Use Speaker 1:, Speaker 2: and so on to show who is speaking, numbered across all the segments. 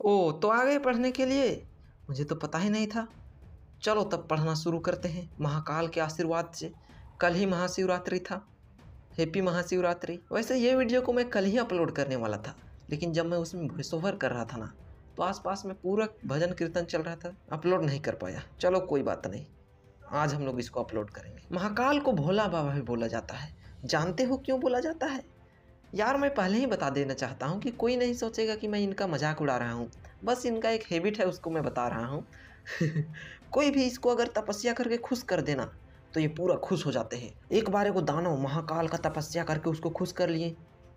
Speaker 1: ओ, तो आ गए पढ़ने के लिए? मुझे तो पता ही नहीं था। चलो तब पढ़ना शुरू करते हैं महाकाल के आशीर्वाद से। कल ही महाशिवरात्रि था। हैप्पी महाशिवरात्रि। वैसे ये वीडियो को मैं कल ही अपलोड करने वाला था, लेकिन जब मैं उसमें वॉइस ओवर कर रहा था ना, तो आसपास में पूरा भजन कीर्तन चल रहा था, अपलोड नहीं कर पाया। चलो कोई बात नहीं, आज हम लोग इसको अपलोड करेंगे। महाकाल को भोला बाबा भी बोला जाता है। जानते हो क्यों बोला जाता है? यार मैं पहले ही बता देना चाहता हूँ कि कोई नहीं सोचेगा कि मैं इनका मजाक उड़ा रहा हूँ। बस इनका एक हैबिट है, उसको मैं बता रहा हूँ। कोई भी इसको अगर तपस्या करके खुश कर देना तो ये पूरा खुश हो जाते हैं। एक बार को दानव महाकाल का तपस्या करके उसको खुश कर लिए।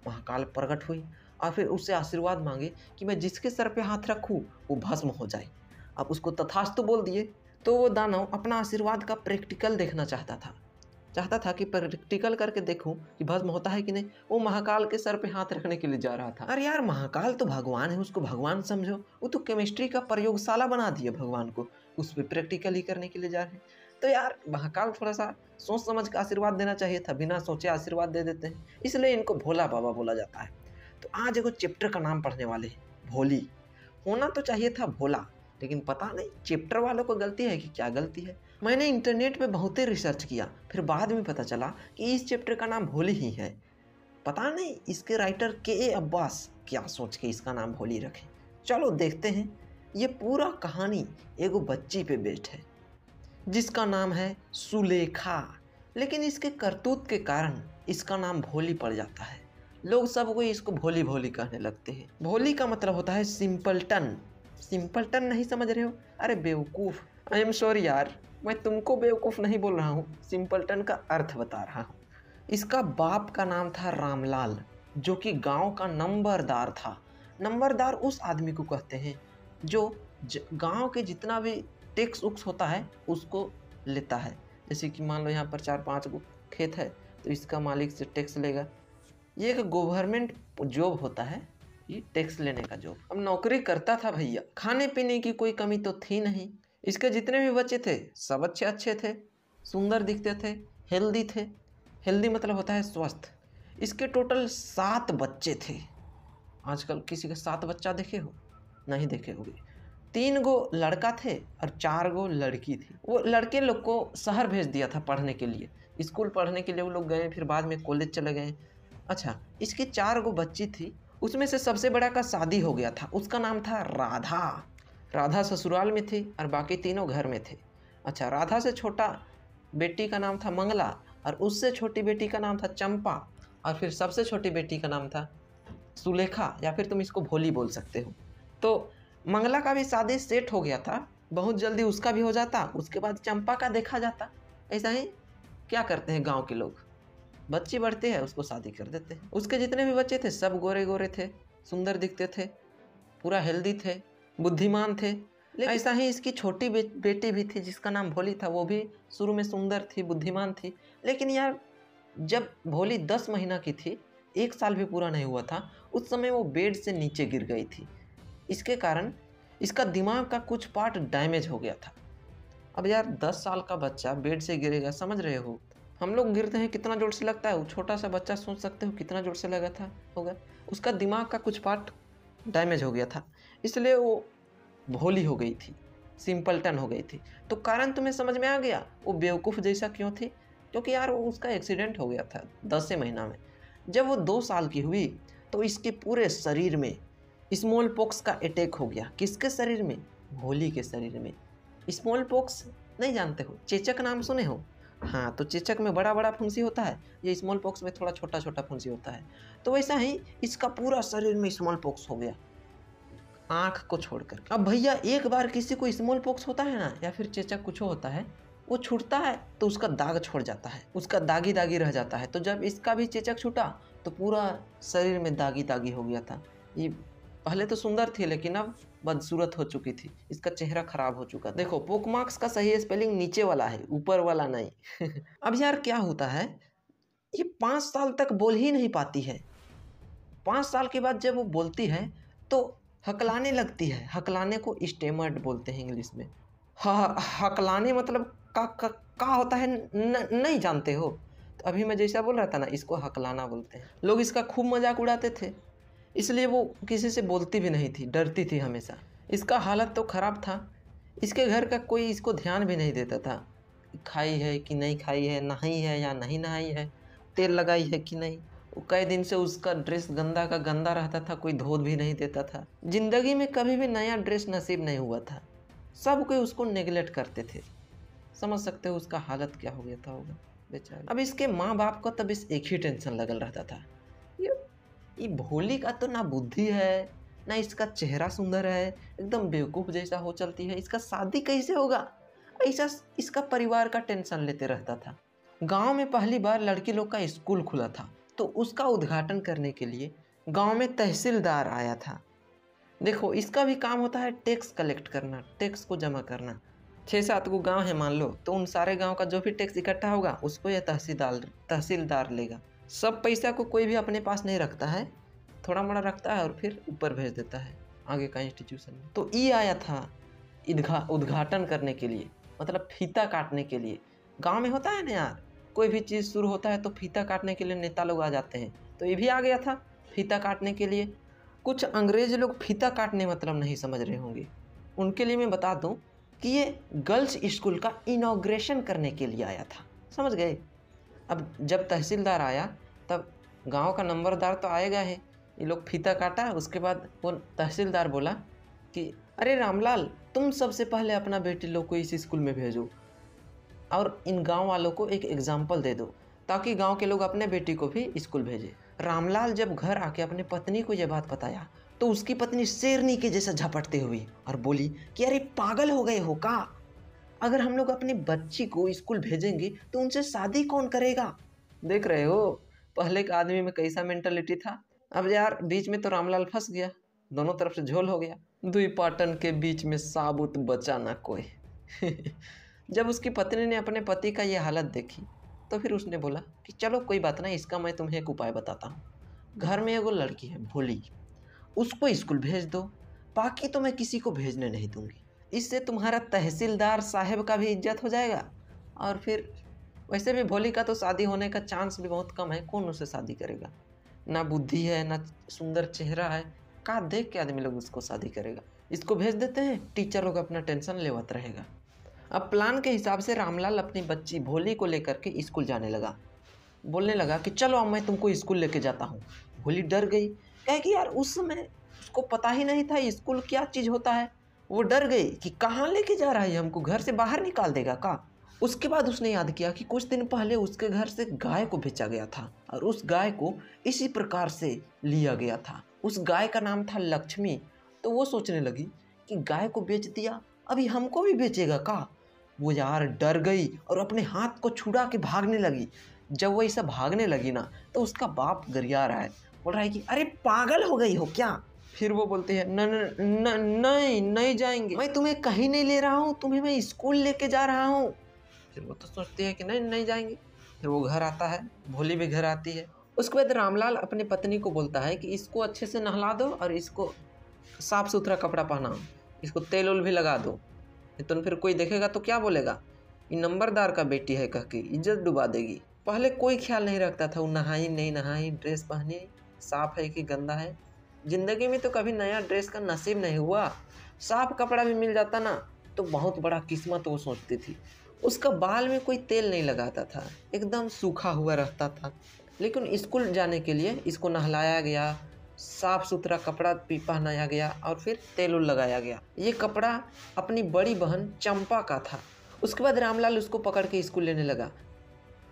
Speaker 1: महाकाल प्रकट हुई और फिर उससे आशीर्वाद मांगे कि मैं जिसके सर पे हाथ रखूँ वो भस्म हो जाए। अब उसको तथास्तु बोल दिए। तो वो दानव अपना आशीर्वाद का प्रैक्टिकल देखना चाहता था कि प्रैक्टिकल करके देखूं कि भस्म होता है कि नहीं। वो महाकाल के सर पे हाथ रखने के लिए जा रहा था। अरे यार, महाकाल तो भगवान है, उसको भगवान समझो। वो तो केमिस्ट्री का प्रयोगशाला बना दिया भगवान को, उस पर प्रैक्टिकल ही करने के लिए जा रहे हैं। तो यार महाकाल थोड़ा सा सोच समझ के आशीर्वाद देना चाहिए था, बिना सोचे आशीर्वाद दे देते हैं, इसलिए इनको भोला बाबा बोला जाता है। तो आज एक चैप्टर का नाम पढ़ने वाले हैं, भोली। होना तो चाहिए था भोला, लेकिन पता नहीं चैप्टर वालों को गलती है कि क्या गलती है। मैंने इंटरनेट पे बहुत ही रिसर्च किया, फिर बाद में पता चला कि इस चैप्टर का नाम भोली ही है। पता नहीं इसके राइटर के अब्बास क्या सोच के इसका नाम भोली रखे। चलो देखते हैं। ये पूरा कहानी एगो बच्ची पे बेस्ड है जिसका नाम है सुलेखा, लेकिन इसके करतूत के कारण इसका नाम भोली पड़ जाता है। लोग सबको इसको भोली भोली कहने लगते हैं। भोली का मतलब होता है सिंपलटन। सिंपलटन नहीं समझ रहे हो? अरे बेवकूफ़। आई एम सॉरी यार, मैं तुमको बेवकूफ़ नहीं बोल रहा हूँ, सिंपलटन का अर्थ बता रहा हूँ। इसका बाप का नाम था रामलाल, जो कि गांव का नंबरदार था। नंबरदार उस आदमी को कहते हैं जो गांव के जितना भी टैक्स उक्स होता है उसको लेता है। जैसे कि मान लो यहाँ पर 4-5 खेत है, तो इसका मालिक से टैक्स लेगा। ये एक गवर्नमेंट जॉब होता है, ये टैक्स लेने का जॉब। अब नौकरी करता था भैया। खाने पीने की कोई कमी तो थी नहीं। इसके जितने भी बच्चे थे सब अच्छे अच्छे थे, सुंदर दिखते थे, हेल्दी थे। हेल्दी मतलब होता है स्वस्थ। इसके टोटल 7 बच्चे थे। आजकल किसी के 7 बच्चा देखे हो? नहीं देखे होंगे। 3 गो लड़का थे और 4 गो लड़की थी। वो लड़के लोग को शहर भेज दिया था पढ़ने के लिए, स्कूल पढ़ने के लिए वो लोग गए, फिर बाद में कॉलेज चले गए। अच्छा, इसकी 4 गो बच्ची थी, उसमें से सबसे बड़ा का शादी हो गया था। उसका नाम था राधा। राधा ससुराल में थी और बाकी तीनों घर में थे। अच्छा, राधा से छोटा बेटी का नाम था मंगला, और उससे छोटी बेटी का नाम था चंपा, और फिर सबसे छोटी बेटी का नाम था सुलेखा, या फिर तुम इसको भोली बोल सकते हो। तो मंगला का भी शादी सेट हो गया था, बहुत जल्दी उसका भी हो जाता, उसके बाद चंपा का देखा जाता। ऐसा ही क्या करते हैं गाँव के लोग, बच्चे बढ़ते हैं उसको शादी कर देते हैं। उसके जितने भी बच्चे थे सब गोरे गोरे थे, सुंदर दिखते थे, पूरा हेल्दी थे, बुद्धिमान थे। लेकिन ऐसा ही इसकी छोटी बेटी भी थी जिसका नाम भोली था। वो भी शुरू में सुंदर थी, बुद्धिमान थी, लेकिन यार जब भोली 10 महीना की थी, 1 साल भी पूरा नहीं हुआ था, उस समय वो बेड से नीचे गिर गई थी। इसके कारण इसका दिमाग का कुछ पार्ट डैमेज हो गया था। अब यार 10 साल का बच्चा बेड से गिरेगा, समझ रहे हो? हम लोग गिरते हैं कितना जोर से लगता है, वो छोटा सा बच्चा सोच सकते हो कितना जोर से लगा था होगा। उसका दिमाग का कुछ पार्ट डैमेज हो गया था, इसलिए वो भोली हो गई थी, सिंपलटन हो गई थी। तो कारण तुम्हें समझ में आ गया वो बेवकूफ़ जैसा क्यों थी? क्योंकि यार वो उसका एक्सीडेंट हो गया था 10 महीना में। जब वो 2 साल की हुई तो इसके पूरे शरीर में स्मॉल पॉक्स का अटैक हो गया। किसके शरीर में? भोली के शरीर में। स्मॉल पॉक्स नहीं जानते हो? चेचक नाम सुने हो? हाँ, तो चेचक में बड़ा बड़ा फुंसी होता है, ये स्मॉल पॉक्स में थोड़ा छोटा छोटा फुंसी होता है। तो वैसा ही इसका पूरा शरीर में स्मॉल पॉक्स हो गया, आँख को छोड़कर। अब भैया एक बार किसी को स्मॉल पॉक्स होता है ना, या फिर चेचक कुछ होता है, वो छूटता है तो उसका दाग छोड़ जाता है, उसका दागी दागी रह जाता है। तो जब इसका भी चेचक छूटा तो पूरा शरीर में दागी दागी हो गया था। ये पहले तो सुंदर थी, लेकिन अब बदसूरत हो चुकी थी, इसका चेहरा खराब हो चुका। देखो, पोकमार्क्स का सही स्पेलिंग नीचे वाला है, ऊपर वाला नहीं। अब यार क्या होता है, ये 5 साल तक बोल ही नहीं पाती है। 5 साल के बाद जब वो बोलती है तो हकलाने लगती है। हकलाने को स्टेमर्ड बोलते हैं इंग्लिश में। हकलाने मतलब का होता है नहीं जानते हो? तो अभी मैं जैसा बोल रहा था ना, इसको हकलाना बोलते हैं। लोग इसका खूब मजाक उड़ाते थे इसलिए वो किसी से बोलती भी नहीं थी, डरती थी हमेशा। इसका हालत तो ख़राब था, इसके घर का कोई इसको ध्यान भी नहीं देता था। खाई है कि नहीं खाई है, नहाई है या नहीं नहाई है, तेल लगाई है कि नहीं। वो कई दिन से उसका ड्रेस गंदा का गंदा रहता था, कोई धो भी नहीं देता था। ज़िंदगी में कभी भी नया ड्रेस नसीब नहीं हुआ था। सब कोई उसको नेगलेक्ट करते थे। समझ सकते हो उसका हालत क्या हो गया था होगा बेचारा। अब इसके माँ बाप को तब इस एक ही टेंशन लगल रहता था, ये भोली का तो ना बुद्धि है ना इसका चेहरा सुंदर है, एकदम बेवकूफ़ जैसा हो चलती है, इसका शादी कैसे होगा, ऐसा इसका परिवार का टेंशन लेते रहता था। गांव में पहली बार लड़की लोग का स्कूल खुला था, तो उसका उद्घाटन करने के लिए गांव में तहसीलदार आया था। देखो इसका भी काम होता है टैक्स कलेक्ट करना, टैक्स को जमा करना। 6-7 को गांव है मान लो, तो उन सारे गांव का जो भी टैक्स इकट्ठा होगा उसको यह तहसीलदार लेगा। सब पैसा को कोई भी अपने पास नहीं रखता है, थोड़ा मोड़ा रखता है और फिर ऊपर भेज देता है आगे का इंस्टीट्यूशन में। तो ये आया था उद्घाटन करने के लिए, मतलब फीता काटने के लिए। गांव में होता है ना यार, कोई भी चीज़ शुरू होता है तो फीता काटने के लिए नेता लोग आ जाते हैं, तो ये भी आ गया था फीता काटने के लिए। कुछ अंग्रेज लोग फीता काटने मतलब नहीं समझ रहे होंगे, उनके लिए मैं बता दूं कि ये गर्ल्स स्कूल का इनॉग्रेशन करने के लिए आया था, समझ गए। अब जब तहसीलदार आया तब गांव का नंबरदार तो आएगा है, ये लोग फीता काटा। उसके बाद वो तहसीलदार बोला कि अरे रामलाल, तुम सबसे पहले अपना बेटी लोग को इस स्कूल में भेजो और इन गांव वालों को एक एग्जाम्पल दे दो, ताकि गांव के लोग अपने बेटी को भी स्कूल भेजें। रामलाल जब घर आके अपने पत्नी को यह बात बताया तो उसकी पत्नी शेरनी के जैसा झपटते हुई और बोली कि अरे पागल हो गए हो का, अगर हम लोग अपनी बच्ची को स्कूल भेजेंगे तो उनसे शादी कौन करेगा। देख रहे हो पहले के आदमी में कैसा मेंटालिटी था। अब यार बीच में तो रामलाल फंस गया, दोनों तरफ से झोल हो गया। दुई पाटन के बीच में साबुत बचा ना कोई। जब उसकी पत्नी ने अपने पति का ये हालत देखी तो फिर उसने बोला कि चलो कोई बात नहीं, इसका मैं तुम्हें एक उपाय बताता हूँ। घर में एगो लड़की है भोली, उसको स्कूल भेज दो, बाकी तो मैं किसी को भेजने नहीं दूंगी। इससे तुम्हारा तहसीलदार साहब का भी इज्जत हो जाएगा, और फिर वैसे भी भोली का तो शादी होने का चांस भी बहुत कम है, कौन उससे शादी करेगा। ना बुद्धि है ना सुंदर चेहरा है, का देख के आदमी लोग उसको शादी करेगा। इसको भेज देते हैं, टीचर लोग अपना टेंशन लेवत रहेगा। अब प्लान के हिसाब से रामलाल अपनी बच्ची भोली को लेकर के स्कूल जाने लगा। बोलने लगा कि चलो अब मैं तुमको स्कूल लेके जाता हूँ। भोली डर गई, कहे कि यार उस समय उसको पता ही नहीं था स्कूल क्या चीज़ होता है। वो डर गई कि कहाँ लेके जा रहा है, हमको घर से बाहर निकाल देगा का। उसके बाद उसने याद किया कि कुछ दिन पहले उसके घर से गाय को बेचा गया था और उस गाय को इसी प्रकार से लिया गया था। उस गाय का नाम था लक्ष्मी। तो वो सोचने लगी कि गाय को बेच दिया, अभी हमको भी बेचेगा का। वो यार डर गई और अपने हाथ को छुड़ा के भागने लगी। जब वो ऐसा भागने लगी ना तो उसका बाप गरिया रहा है, बोल रहा है कि अरे पागल हो गई हो क्या। फिर वो बोलते हैं नहीं जाएंगे, मैं तुम्हें कहीं नहीं ले रहा हूँ, तुम्हें मैं स्कूल लेके जा रहा हूँ। फिर वो तो सोचते हैं कि नहीं जाएंगे। फिर वो घर आता है, भोली भी घर आती है। उसके बाद रामलाल अपनी पत्नी को बोलता है कि इसको अच्छे से नहला दो और इसको साफ सुथरा कपड़ा पहनाओ, इसको तेल उल भी लगा दो, तो फिर कोई देखेगा तो क्या बोलेगा, ये नंबरदार का बेटी है कह के इज्जत डुबा देगी। पहले कोई ख्याल नहीं रखता था वो नहाई नहीं नहाई, ड्रेस पहनी साफ है कि गंदा है। जिंदगी में तो कभी नया ड्रेस का नसीब नहीं हुआ, साफ कपड़ा भी मिल जाता ना तो बहुत बड़ा किस्मत वो सोचती थी। उसका बाल में कोई तेल नहीं लगाता था, एकदम सूखा हुआ रहता था। लेकिन स्कूल जाने के लिए इसको नहलाया गया, साफ सुथरा कपड़ा भी पहनाया गया और फिर तेल उल लगाया गया। ये कपड़ा अपनी बड़ी बहन चंपा का था। उसके बाद रामलाल उसको पकड़ के स्कूल लेने लगा।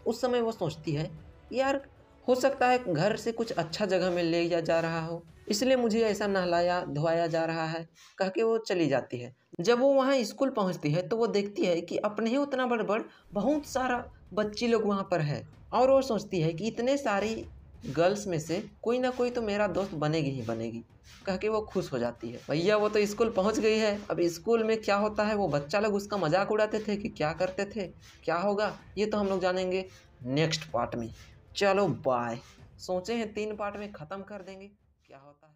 Speaker 1: उस समय वो सोचती है यार हो सकता है घर से कुछ अच्छा जगह में ले जा रहा हो, इसलिए मुझे ऐसा नहलाया धोया जा रहा है कह के वो चली जाती है। जब वो वहाँ स्कूल पहुँचती है तो वो देखती है कि अपने ही उतना बड़ बहुत सारा बच्ची लोग वहाँ पर है, और वो सोचती है कि इतने सारी गर्ल्स में से कोई ना कोई तो मेरा दोस्त बनेगी ही बनेगी कह के वो खुश हो जाती है। भैया वो तो स्कूल पहुंच गई है, अब स्कूल में क्या होता है वो बच्चा लोग उसका मजाक उड़ाते थे कि क्या करते थे क्या होगा, ये तो हम लोग जानेंगे नेक्स्ट पार्ट में। चलो बाय। सोचे हैं 3 पार्ट में ख़त्म कर देंगे, क्या होता है।